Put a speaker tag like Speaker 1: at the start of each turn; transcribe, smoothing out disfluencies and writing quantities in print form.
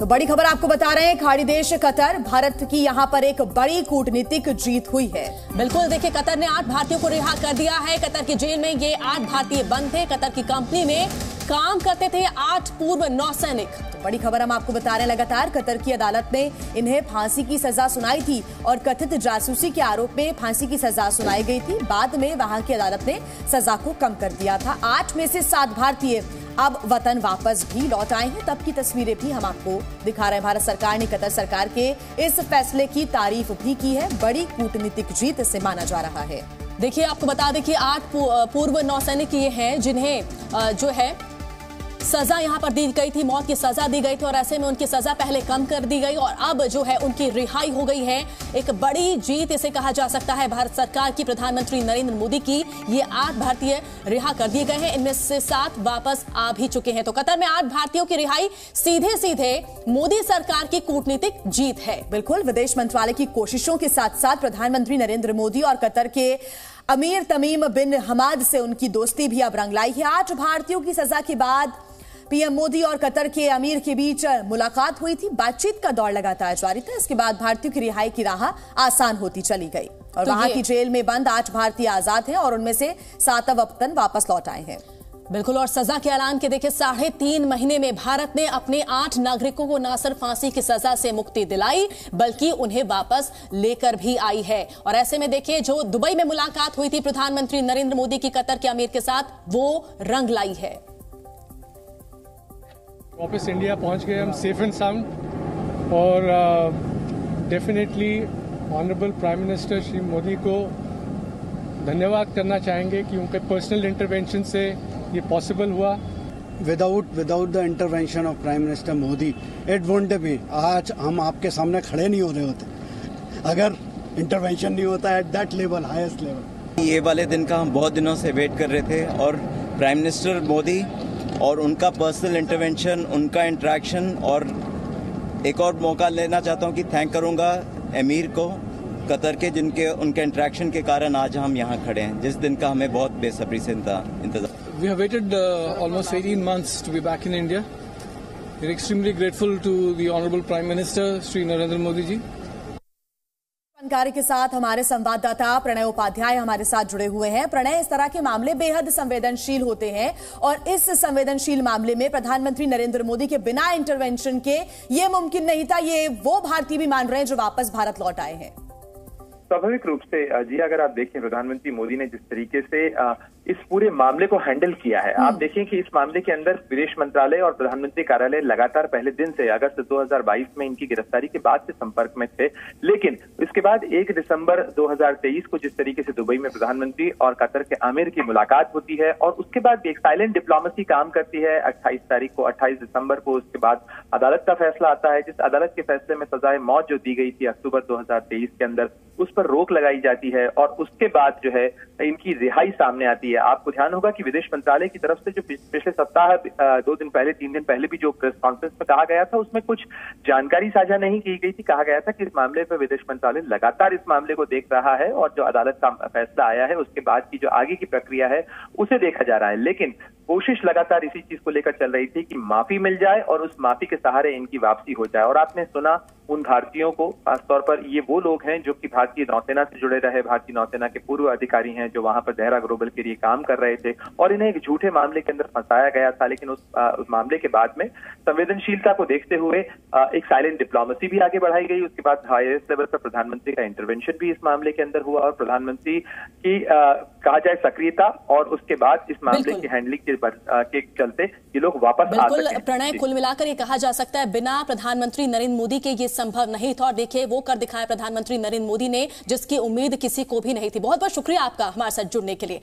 Speaker 1: तो बड़ी खबर आपको बता रहे हैं, खाड़ी देश कतर, भारत की यहां पर एक बड़ी कूटनीतिक जीत हुई है।
Speaker 2: बिल्कुल, देखिए कतर ने 8 भारतीयों को रिहा कर दिया है। कतर की जेल में ये 8 भारतीय बंद थे। कतर की कंपनी में काम करते थे 8 पूर्व नौसैनिक।
Speaker 1: तो बड़ी खबर हम आपको बता रहे हैं लगातार, कतर की अदालत ने इन्हें फांसी की सजा सुनाई थी और कथित जासूसी के आरोप में फांसी की सजा सुनाई गई थी। बाद में वहां की अदालत ने सजा को कम कर दिया था। 8 में से 7 भारतीय अब वतन वापस भी लौट आए हैं। तब की तस्वीरें भी हम आपको दिखा रहे हैं। भारत सरकार ने कतर सरकार के इस फैसले की तारीफ भी की है। बड़ी कूटनीतिक जीत इसे माना जा रहा है।
Speaker 2: देखिए आपको बता दें कि 8 पूर्व नौसैनिक ये हैं जिन्हें जो है सजा यहां पर दी गई थी, मौत की सजा दी गई थी और ऐसे में उनकी सजा पहले कम कर दी गई और अब जो है उनकी रिहाई हो गई है। एक बड़ी जीत इसे कहा जा सकता है भारत सरकार की, प्रधानमंत्री नरेंद्र मोदी की। ये 8 भारतीय रिहा कर दिए गए हैं, इनमें से 7 वापस आ भी चुके हैं। तो कतर में 8 भारतीयों की रिहाई सीधे सीधे मोदी सरकार की कूटनीतिक जीत है।
Speaker 1: बिल्कुल, विदेश मंत्रालय की कोशिशों के साथ साथ प्रधानमंत्री नरेंद्र मोदी और कतर के अमीर तमीम बिन हमाद से उनकी दोस्ती भी अब रंग लाई है। 8 भारतीयों की सजा के बाद पीएम मोदी और कतर के अमीर के बीच मुलाकात हुई थी। बातचीत का दौर लगातार जारी था। इसके बाद भारतीयों की रिहाई की राह आसान होती चली गई और वहां की जेल में बंद 8 भारतीय आजाद हैं और उनमें से 7 अब वतन वापस लौट आए हैं।
Speaker 2: बिल्कुल, और सजा के ऐलान के देखिए 3.5 महीने में भारत ने अपने 8 नागरिकों को न सिर्फ फांसी की सजा से मुक्ति दिलाई बल्कि उन्हें वापस लेकर भी आई है। और ऐसे में देखिए जो दुबई में मुलाकात हुई थी प्रधानमंत्री नरेंद्र मोदी की कतर के अमीर के साथ, वो रंग लाई है।
Speaker 3: वापस इंडिया पहुंच गए हम सेफ एंड साउंड और definitely honourable prime minister Shri Modi को धन्यवाद करना चाहेंगे कि उनके पर्सनल इंटरवेंशन से ये पॉसिबल हुआ।
Speaker 4: Without the intervention of prime minister Modi it won't be, आज हम आपके सामने खड़े नहीं हो रहे होते अगर इंटरवेंशन नहीं होता at that level, highest level.
Speaker 5: ये वाले दिन का हम बहुत दिनों से वेट कर रहे थे और प्राइम मिनिस्टर मोदी और उनका पर्सनल इंटरवेंशन, उनका इंटरेक्शन, और एक और मौका लेना चाहता हूं कि थैंक करूंगा अमीर को कतर के, जिनके उनके इंटरेक्शन के कारण आज हम यहां खड़े हैं, जिस दिन का हमें बहुत बेसब्री से इंतजार।
Speaker 3: We have waited almost 18 months to be back in India. We're extremely grateful to the Honorable Prime Minister Shri Narendra Modi ji.
Speaker 1: जानकारी के साथ हमारे संवाददाता प्रणय उपाध्याय हमारे साथ जुड़े हुए हैं। प्रणय, इस तरह के मामले बेहद संवेदनशील होते हैं और इस संवेदनशील मामले में प्रधानमंत्री नरेंद्र मोदी के बिना इंटरवेंशन के ये मुमकिन नहीं था। ये वो भारतीय भी मान रहे हैं जो वापस भारत लौट आए हैं।
Speaker 6: स्वाभाविक रूप से जी, अगर आप देखें प्रधानमंत्री मोदी ने जिस तरीके से इस पूरे मामले को हैंडल किया है, आप देखें कि इस मामले के अंदर विदेश मंत्रालय और प्रधानमंत्री कार्यालय लगातार पहले दिन से अगस्त 2022 में इनकी गिरफ्तारी के बाद से संपर्क में थे। लेकिन इसके बाद 1 दिसंबर 2023 को जिस तरीके से दुबई में प्रधानमंत्री और कतर के आमिर की मुलाकात होती है और उसके बाद भी एक साइलेंट डिप्लोमेसी काम करती है। 28 दिसंबर को उसके बाद अदालत का फैसला आता है, जिस अदालत के फैसले में सजाए मौत जो दी गई थी अक्टूबर 2023 के अंदर, उस पर रोक लगाई जाती है और उसके बाद जो है इनकी रिहाई सामने आती है। आपको ध्यान होगा कि विदेश मंत्रालय की तरफ से जो पिछले सप्ताह 2 दिन पहले 3 दिन पहले भी जो प्रेस कॉन्फ्रेंस में कहा गया था, उसमें कुछ जानकारी साझा नहीं की गई थी। कहा गया था कि इस मामले पर विदेश मंत्रालय लगातार इस मामले को देख रहा है और जो अदालत का फैसला आया है उसके बाद की जो आगे की प्रक्रिया है उसे देखा जा रहा है। लेकिन कोशिश लगातार इसी चीज को लेकर चल रही थी कि माफी मिल जाए और उस माफी के सहारे इनकी वापसी हो जाए। और आपने सुना उन भारतीयों को, खासतौर पर ये वो लोग हैं जो कि भारतीय नौसेना से जुड़े रहे, भारतीय नौसेना के पूर्व अधिकारी हैं जो वहां पर देहरा ग्लोबल के लिए काम कर रहे थे और इन्हें एक झूठे मामले के अंदर फंसाया गया था। लेकिन उस मामले के बाद में संवेदनशीलता को देखते हुए एक साइलेंट डिप्लोमेसी भी आगे बढ़ाई गई। उसके बाद हाईएस्ट लेवल पर प्रधानमंत्री का इंटरवेंशन भी इस मामले के अंदर हुआ और प्रधानमंत्री की कहा जाए सक्रियता और उसके बाद इस मामले की हैंडलिंग के चलते ये लोग वापस आ सके।
Speaker 2: प्रणय, कुल मिलाकर ये कहा जा सकता है बिना प्रधानमंत्री नरेंद्र मोदी के ये संभव नहीं था और देखिए वो कर दिखाया प्रधानमंत्री नरेंद्र मोदी ने, जिसकी उम्मीद किसी को भी नहीं थी। बहुत बहुत शुक्रिया आपका हमारे साथ जुड़ने के लिए।